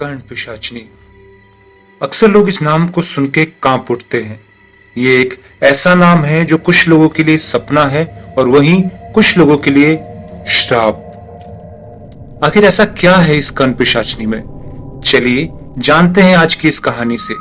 कर्ण पिशाचनी। अक्सर लोग इस नाम को सुन के कांप उठते हैं। ये एक ऐसा नाम है जो कुछ लोगों के लिए सपना है और वहीं कुछ लोगों के लिए श्राप। आखिर ऐसा क्या है इस कर्ण पिशाचनी में? चलिए जानते हैं आज की इस कहानी से।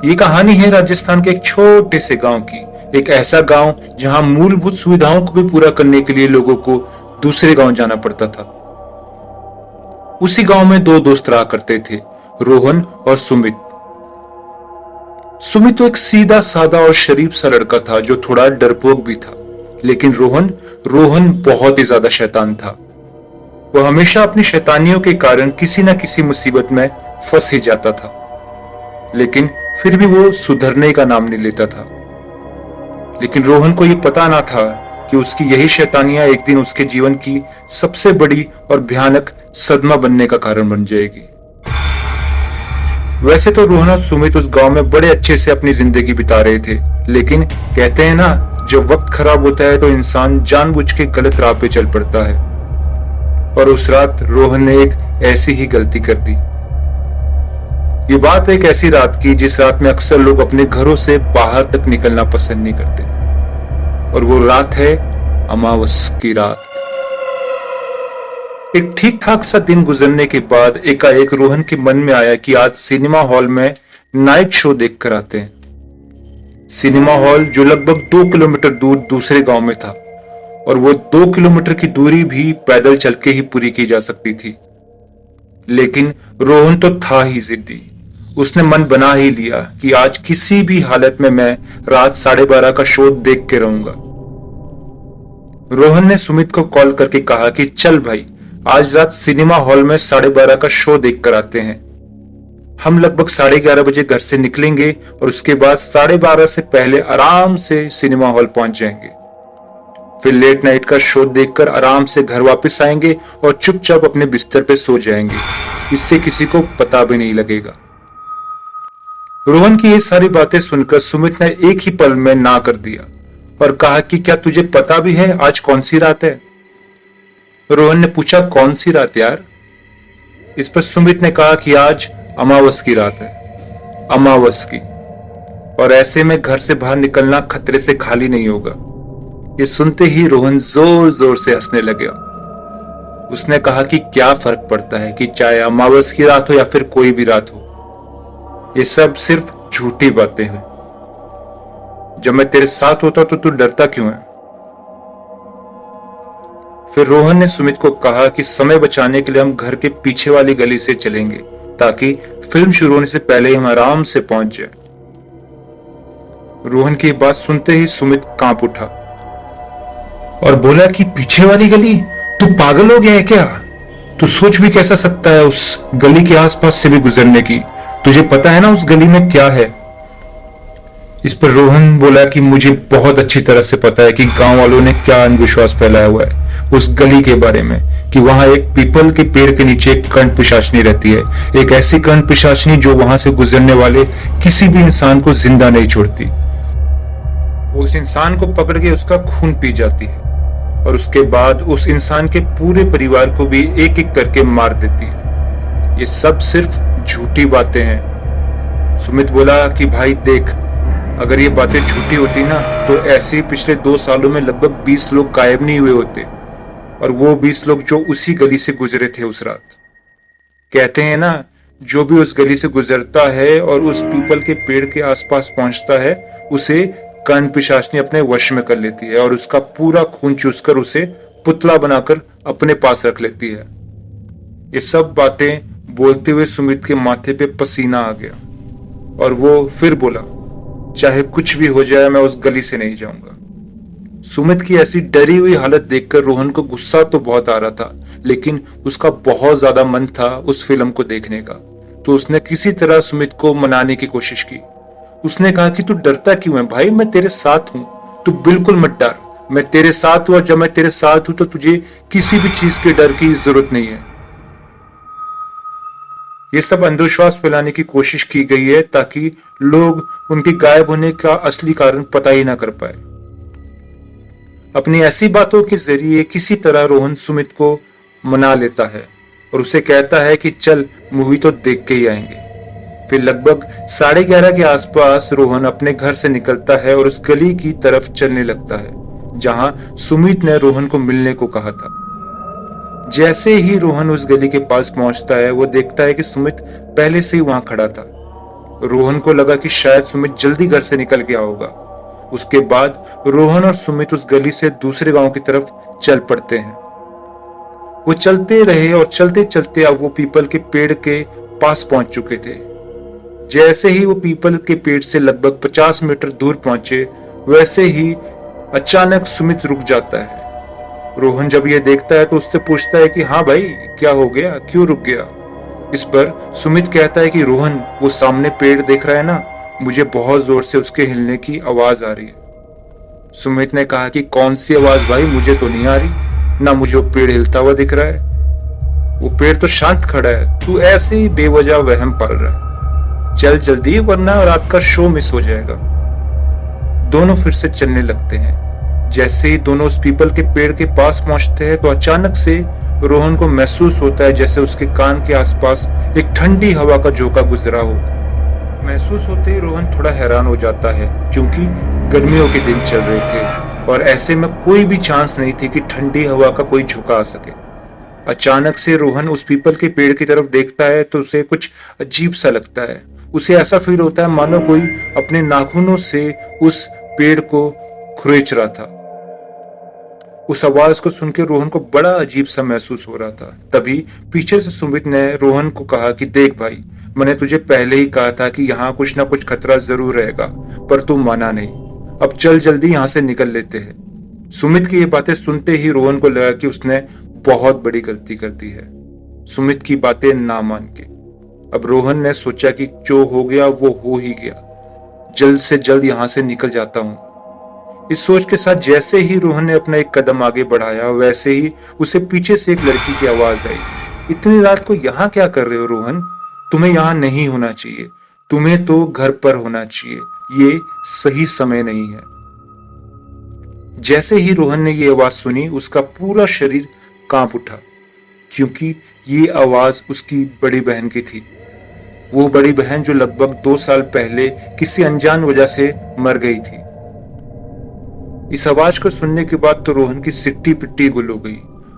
ये कहानी है राजस्थान के एक छोटे से गांव की। एक ऐसा गांव जहां मूलभूत सुविधाओं को भी पूरा करने के लिए लोगों को दूसरे गांव जाना पड़ता था। उसी गांव में दो दोस्त रहा करते थे, रोहन और सुमित। सुमित तो एक सीधा साधा और शरीफ सा लड़का था जो थोड़ा डरपोक भी था, लेकिन रोहन बहुत ही ज्यादा शैतान था। वह हमेशा अपनी शैतानियों के कारण किसी न किसी मुसीबत में फंस ही जाता था, लेकिन फिर भी वो सुधरने का नाम नहीं लेता था। लेकिन रोहन को यह पता ना था कि उसकी यही शैतानियां एक दिन उसके जीवन की सबसे बड़ी और भयानक सदमा बनने का कारण बन जाएगी। वैसे तो रोहन और सुमित उस गांव में बड़े अच्छे से अपनी जिंदगी बिता रहे थे, लेकिन कहते हैं ना, जब वक्त खराब होता है तो इंसान जानबूझ के गलत राह पे चल पड़ता है। और उस रात रोहन ने एक ऐसी ही गलती कर दी। ये बात एक ऐसी रात की जिस रात में अक्सर लोग अपने घरों से बाहर तक निकलना पसंद नहीं करते, और वो रात है अमावस की रात। एक ठीक ठाक सा दिन गुजरने के बाद एकाएक रोहन के मन में आया कि आज सिनेमा हॉल में नाइट शो देख कर आते हैं। सिनेमा हॉल जो लगभग 2 किलोमीटर दूर दूसरे गांव में था, और वो 2 किलोमीटर की दूरी भी पैदल चल के ही पूरी की जा सकती थी। लेकिन रोहन तो था ही जिद्दी। उसने मन बना ही लिया कि आज किसी भी हालत में मैं रात 12:30 का शो देख के रहूंगा। रोहन ने सुमित को कॉल करके कहा कि चल भाई, आज रात सिनेमा हॉल में 12:30 का शो देख कर आते हैं। हम लगभग 11:30 बजे घर से निकलेंगे और उसके बाद 12:30 से पहले आराम से सिनेमा हॉल पहुंच जाएंगे। फिर लेट नाइट का शो देखकर आराम से घर वापस आएंगे और चुपचाप अपने बिस्तर पे सो जाएंगे। इससे किसी को पता भी नहीं लगेगा। रोहन की ये सारी बातें सुनकर सुमित ने एक ही पल में ना कर दिया और कहा कि क्या तुझे पता भी है आज कौन सी रात है? रोहन ने पूछा, कौन सी रात यार? इस पर सुमित ने कहा कि आज अमावस की रात है, अमावस की, और ऐसे में घर से बाहर निकलना खतरे से खाली नहीं होगा। ये सुनते ही रोहन जोर जोर से हंसने लगा। उसने कहा कि क्या फर्क पड़ता है कि चाहे अमावस की रात हो या फिर कोई भी रात हो, ये सब सिर्फ झूठी बातें हैं। जब मैं तेरे साथ होता तो तू डरता क्यों है? फिर रोहन ने सुमित को कहा कि समय बचाने के लिए हम घर के पीछे वाली गली से चलेंगे, ताकि फिल्म शुरू होने से पहले हम आराम से पहुंच जाए। रोहन की बात सुनते ही सुमित कांप उठा और बोला कि पीछे वाली गली? तू पागल हो गया है क्या? तू सोच भी कैसा सकता है उस गली के आसपास से भी गुजरने की? तुझे पता है ना उस गली में क्या है? इस पर रोहन बोला कि मुझे बहुत अच्छी तरह से पता है कि गांव वालों ने क्या अंधविश्वास फैलाया हुआ है उस गली के बारे में, कि वहां एक पीपल के पेड़ के नीचे एक कर्ण पिशाचनी रहती है। एक ऐसी कर्ण पिशाचनी जो वहां से गुजरने वाले किसी भी इंसान को जिंदा नहीं छोड़ती। वो उस इंसान को पकड़ के उसका खून पी जाती है और उसके बाद उस इंसान के पूरे परिवार को भी एक एक करके मार देती है। ये सब सिर्फ झूठी बातें हैं। सुमित बोला कि भाई देख, अगर ये बातें झूठी होती ना तो ऐसे ही पिछले 2 सालों में लगभग 20 लोग गायब नहीं हुए होते, और वो 20 लोग जो उसी गली से गुजरे थे उस रात। कहते हैं ना, जो भी उस गली से गुजरता है और उस पीपल के पेड़ के आसपास पहुंचता है, उसे कर्ण पिशाचनी अपने वश में कर लेती है और उसका पूरा खून चूसकर उसे पुतला बनाकर अपने पास रख लेती है। ये सब बातें बोलते हुए सुमित के माथे पे पसीना आ गया और वो फिर बोला, चाहे कुछ भी हो जाए मैं उस गली से नहीं जाऊंगा। सुमित की ऐसी डरी हुई हालत देखकर रोहन को गुस्सा तो बहुत आ रहा था, लेकिन उसका बहुत ज्यादा मन था उस फिल्म को देखने का। तो उसने किसी तरह सुमित को मनाने की कोशिश की। उसने कहा कि तू डरता क्यों है भाई, मैं तेरे साथ हूं, तू बिल्कुल मत डर, मैं तेरे साथ हूं, और जब मैं तेरे साथ हूं तो तुझे किसी भी चीज के डर की जरूरत नहीं है। ये सब अंधविश्वास फैलाने की कोशिश की गई है ताकि लोग उनके गायब होने का असली कारण पता ही ना कर पाए। अपनी ऐसी बातों के जरिए किसी तरह रोहन सुमित को मना लेता है और उसे कहता है कि चल मूवी तो देख के ही आएंगे। फिर लगभग 11:30 के आसपास रोहन अपने घर से निकलता है और उस गली की तरफ चलने लगता है जहां सुमित ने रोहन को मिलने को कहा था। जैसे ही रोहन उस गली के पास पहुंचता है वो देखता है कि सुमित पहले से ही वहां खड़ा था। रोहन को लगा कि शायद सुमित जल्दी घर से निकल गया होगा। उसके बाद रोहन और सुमित उस गली से दूसरे गांव की तरफ चल पड़ते हैं। वो चलते रहे और चलते चलते अब वो पीपल के पेड़ के पास पहुंच चुके थे। जैसे ही वो पीपल के पेड़ से लगभग 50 मीटर दूर पहुंचे वैसे ही अचानक सुमित रुक जाता है। रोहन जब ये देखता है तो उससे पूछता है कि हाँ भाई, क्या हो गया, क्यों रुक गया। इस पर सुमित कहता है कि रोहन, वो सामने पेड़ देख रहा है ना, मुझे बहुत जोर से उसके हिलने की आवाज आ रही है। सुमित ने कहा कि कौन सी आवाज भाई, मुझे तो नहीं आ रही, ना मुझे वो पेड़ हिलता हुआ दिख रहा है। वो पेड़ तो शांत खड़ा है, तू ऐसे ही बेवजह वहम पाल रहा है। चल जल्दी, वरना रात का शो मिस हो जाएगा। दोनों फिर से चलने लगते हैं। जैसे ही दोनों उस पीपल के पेड़ के पास पहुंचते हैं तो अचानक से रोहन को महसूस होता है जैसे उसके कान के आसपास एक ठंडी हवा का झोंका गुजरा हो। महसूस होते ही रोहन थोड़ा हैरान हो जाता है क्योंकि गर्मियों के दिन चल रहे थे और ऐसे में कोई भी चांस नहीं थी कि ठंडी हवा का कोई झोंका आ सके। अचानक से रोहन उस पीपल के पेड़ की तरफ देखता है तो उसे कुछ अजीब सा लगता है। उसे ऐसा फील होता है मानो कोई अपने नाखूनों से उस पेड़ को खुरेच रहा था। उस आवाज को सुनकर रोहन को बड़ा अजीब सा महसूस हो रहा था। तभी पीछे से सुमित ने रोहन को कहा कि देख भाई, मैंने तुझे पहले ही कहा था कि यहाँ कुछ ना कुछ खतरा जरूर रहेगा, पर तू माना नहीं। अब चल जल्दी यहाँ से निकल लेते हैं। सुमित की ये बातें सुनते ही रोहन को लगा कि उसने बहुत बड़ी गलती कर दी है, सुमित की बातें ना मान के। अब रोहन ने सोचा कि जो हो गया वो हो ही गया, जल्द से जल्द यहाँ से निकल जाता हूँ। इस सोच के साथ जैसे ही रोहन ने अपना एक कदम आगे बढ़ाया वैसे ही उसे पीछे से एक लड़की की आवाज आई, इतनी रात को यहाँ क्या कर रहे हो रोहन, तुम्हें यहाँ नहीं होना चाहिए, तुम्हें तो घर पर होना चाहिए, ये सही समय नहीं है। जैसे ही रोहन ने ये आवाज सुनी उसका पूरा शरीर कांप उठा क्योंकि ये आवाज उसकी बड़ी बहन की थी। वो बड़ी बहन जो लगभग 2 साल पहले किसी अनजान वजह से मर गई थी। इस आवाज को सुनने के बाद तो रोहन की सिट्टी पिट्टी गुल हो गई।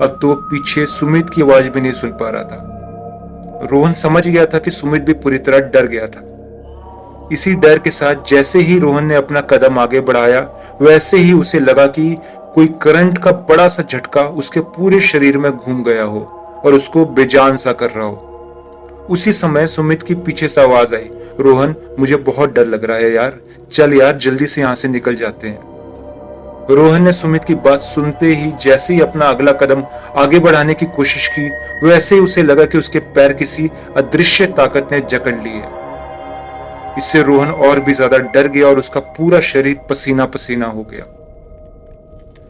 अब तो पीछे सुमित की आवाज भी नहीं सुन पा रहा था। रोहन समझ गया था कि सुमित भी पूरी तरह डर गया था। इसी डर के साथ जैसे ही रोहन ने अपना कदम आगे बढ़ाया वैसे ही उसे लगा कि कोई करंट का बड़ा सा झटका उसके पूरे शरीर में घूम गया हो और उसको बेजान सा कर रहा हो। उसी समय सुमित की पीछे से आवाज आई, रोहन मुझे बहुत डर लग रहा है यार, चल यार जल्दी से यहाँ से निकल जाते हैं। रोहन ने सुमित की बात सुनते ही जैसे ही अपना अगला कदम आगे बढ़ाने की कोशिश की वैसे ही उसे लगा कि उसके पैर किसी अदृश्य ताकत ने जकड़ लिए। इससे रोहन और भी ज्यादा डर गया और उसका पूरा शरीर पसीना पसीना हो गया।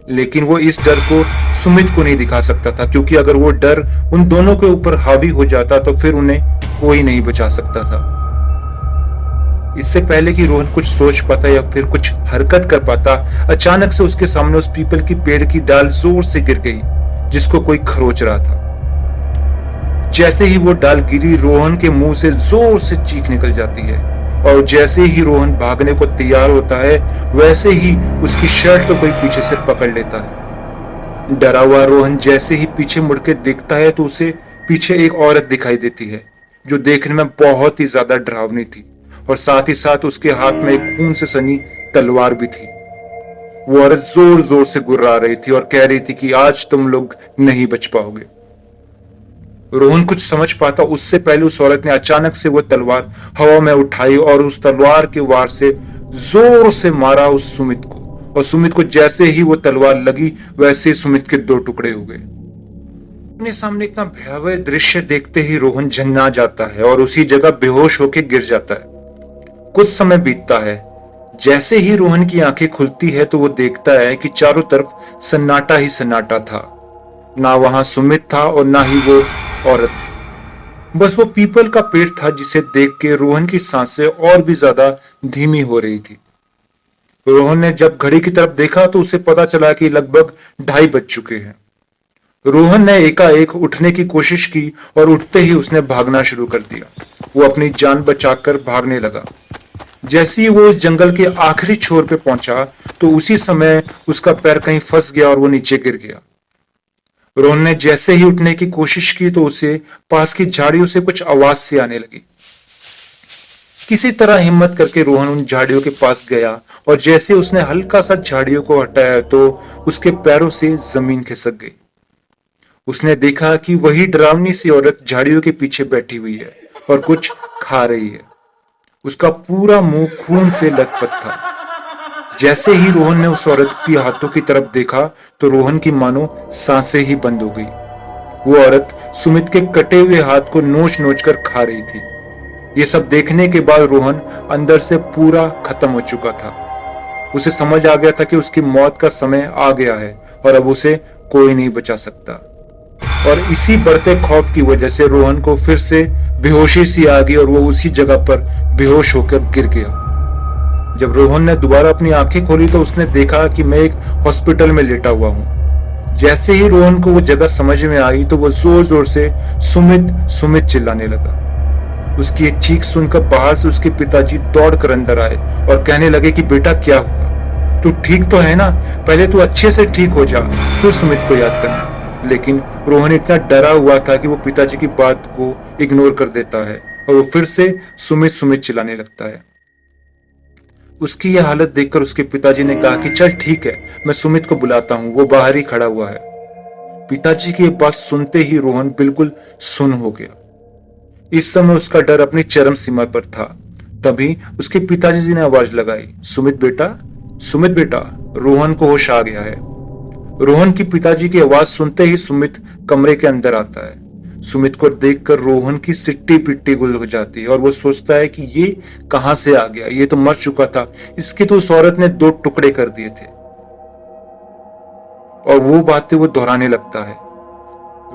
लेकिन वो इस डर को सुमित को नहीं दिखा सकता था क्योंकि अगर वो डर उन दोनों के ऊपर हावी हो जाता तो फिर उन्हें कोई नहीं बचा सकता था। इससे पहले कि रोहन कुछ सोच पाता या फिर कुछ हरकत कर पाता, अचानक से उसके सामने उस पीपल की पेड़ की डाल जोर से गिर गई जिसको कोई खरोच रहा था। जैसे ही वो डाल गिरी रोहन के मुंह से जोर से चीख निकल जाती है और जैसे ही रोहन भागने को तैयार होता है वैसे ही उसकी शर्ट को कोई पीछे से पकड़ लेता है। डरा हुआ रोहन जैसे ही पीछे मुड़ के देखता है तो उसे पीछे एक औरत दिखाई देती है जो देखने में बहुत ही ज्यादा डरावनी थी और साथ ही साथ उसके हाथ में एक खून से सनी तलवार भी थी। वो औरत जोर जोर से गुर्रा रही थी और कह रही थी कि आज तुम लोग नहीं बच पाओगे। रोहन कुछ समझ पाता उससे पहले उस औरत ने अचानक से वो तलवार हवा में उठाई और उस तलवार के वार से जोर से मारा उस सुमित को, और सुमित को जैसे ही वो तलवार लगी वैसे ही सुमित के 2 टुकड़े हो गए। अपने सामने इतना भयावह दृश्य देखते ही रोहन झन्ना जाता है और उसी जगह बेहोश होकर गिर जाता है। कुछ समय बीतता है। जैसे ही रोहन की आंखें खुलती है तो वो देखता है कि चारों तरफ सन्नाटा ही सन्नाटा था। ना वहां सुमित था और ना ही वो औरत। बस वो पीपल का पेड़ था जिसे देख के रोहन की सांसें और भी ज्यादा धीमी हो रही थी। रोहन ने जब घड़ी की तरफ देखा तो उसे पता चला कि लगभग 2:30 बज चुके हैं। रोहन ने एकाएक उठने की कोशिश की और उठते ही उसने भागना शुरू कर दिया। वो अपनी जान बचाकर भागने लगा। जैसे ही वो उस जंगल के आखिरी छोर पे पहुंचा तो उसी समय उसका पैर कहीं फंस गया और वो नीचे गिर गया। रोहन ने जैसे ही उठने की कोशिश की तो उसे पास की झाड़ियों से कुछ आवाज सी आने लगी। किसी तरह हिम्मत करके रोहन उन झाड़ियों के पास गया और जैसे उसने हल्का सा झाड़ियों को हटाया तो उसके पैरों से जमीन खिसक गई। उसने देखा कि वही डरावनी सी औरत झाड़ियों के पीछे बैठी हुई है और कुछ खा रही है। उसका पूरा मुंह खून से लथपथ था। जैसे ही रोहन ने उस औरत की हाथों की तरफ देखा तो रोहन की मानो सांसें ही बंद हो गई। वो औरत सुमित के कटे हुए हाथ को नोच नोच कर खा रही थी। ये सब देखने के बाद रोहन अंदर से पूरा खत्म हो चुका था। उसे समझ आ गया था कि उसकी मौत का समय आ गया है और अब उसे कोई नहीं बचा सकता। और इसी बढ़ते खौफ की वजह से रोहन को फिर से बेहोशी सी आ गई और वो उसी जगह पर बेहोश होकर गिर गया। जब रोहन ने दोबारा अपनी आंखें खोली तो उसने देखा कि मैं एक हॉस्पिटल में लेटा हुआ हूं। जैसे ही रोहन को वो जगह समझ में आई तो वो जोर जोर से सुमित सुमित चिल्लाने लगा। उसकी एक चीख सुनकर बाहर से उसके पिताजी दौड़कर अंदर आए और कहने लगे कि बेटा क्या हुआ, तू ठीक तो है ना, पहले तू अच्छे से ठीक हो जा फिर सुमित को याद करना। लेकिन रोहन इतना डरा हुआ था कि वो पिताजी की बात को इग्नोर कर देता है और वो फिर से सुमित सुमित चिल्लाने लगता है। उसकी यह हालत देखकर उसके पिताजी ने कहा कि चल ठीक है, मैं सुमित को बुलाता हूं, वो बाहर ही खड़ा हुआ है। पिताजी की बात सुनते ही रोहन बिल्कुल सुन्न हो गया। इस समय उसका डर अपनी चरम सीमा पर था। तभी उसके पिताजी जी ने आवाज लगाई, सुमित बेटा, सुमित बेटा। रोहन को होश आ गया है। रोहन की पिताजी की आवाज सुनते ही सुमित कमरे के अंदर आता है। सुमित को देखकर रोहन की सिट्टी पिट्टी गुल हो जाती है और वो सोचता है कि ये कहां से आ गया, ये तो मर चुका था, इसके तो उस औरत ने 2 टुकड़े कर दिए थे। और वो बातें वो दोहराने लगता है।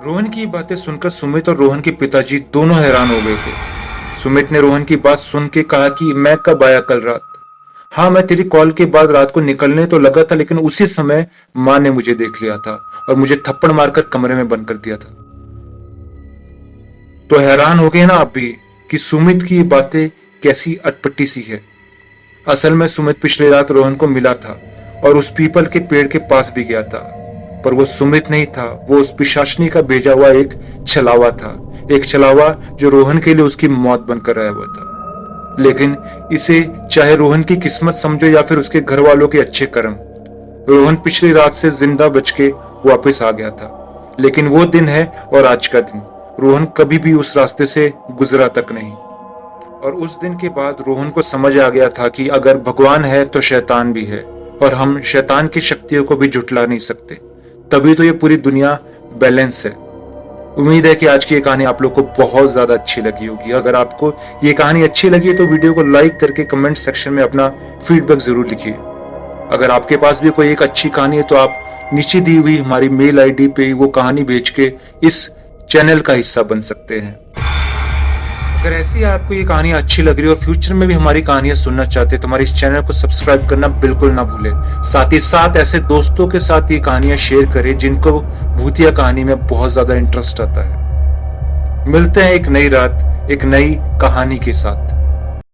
रोहन की बातें सुनकर सुमित और रोहन के पिताजी दोनों हैरान हो गए थे। सुमित ने रोहन की बात सुन के कहा कि मैं कब आया कल रात? हाँ, मैं तेरी कॉल के बाद रात को निकलने तो लगा था, लेकिन उसी समय माँ ने मुझे देख लिया था और मुझे थप्पड़ मारकर कमरे में बंद कर दिया था। तो हैरान हो गए ना आप भी कि सुमित की ये बातें कैसी अटपटी सी है। असल में सुमित पिछली रात रोहन को मिला था और उस पीपल के पेड़ के पास भी गया था, पर वो सुमित नहीं था, वो उस पिशाचनी का भेजा हुआ एक छलावा था। एक छलावा जो रोहन के लिए उसकी मौत बनकर आया हुआ था। लेकिन इसे चाहे रोहन की किस्मत समझो या फिर उसके घर वालों के अच्छे कर्म, रोहन पिछली रात से जिंदा बच के वापस आ गया था। लेकिन वो दिन है और आज का दिन, रोहन कभी भी उस रास्ते से गुजरा तक नहीं। और उस दिन के बाद रोहन को समझ आ गया था कि अगर भगवान है तो शैतान भी है और हम शैतान की शक्तियों को भी झुठला नहीं सकते। तभी तो ये पूरी दुनिया बैलेंस है। उम्मीद है कि आज की ये कहानी आप लोग को बहुत ज्यादा अच्छी लगी होगी। अगर आपको ये कहानी अच्छी लगी है तो वीडियो को लाइक करके कमेंट सेक्शन में अपना फीडबैक जरूर लिखिए। अगर आपके पास भी कोई एक अच्छी कहानी है तो आप नीचे दी हुई हमारी मेल आईडी पे वो कहानी भेज के इस चैनल का हिस्सा बन सकते हैं। अगर ऐसी आपको ये कहानी अच्छी लग रही है और फ्यूचर में भी हमारी कहानियां सुनना चाहते हैं तो हमारे इस चैनल को सब्सक्राइब करना बिल्कुल ना भूलें। साथ ही साथ ऐसे दोस्तों के साथ ये कहानियां शेयर करें जिनको भूतिया कहानी में बहुत ज्यादा इंटरेस्ट आता है। मिलते हैं एक नई रात एक नई कहानी के साथ।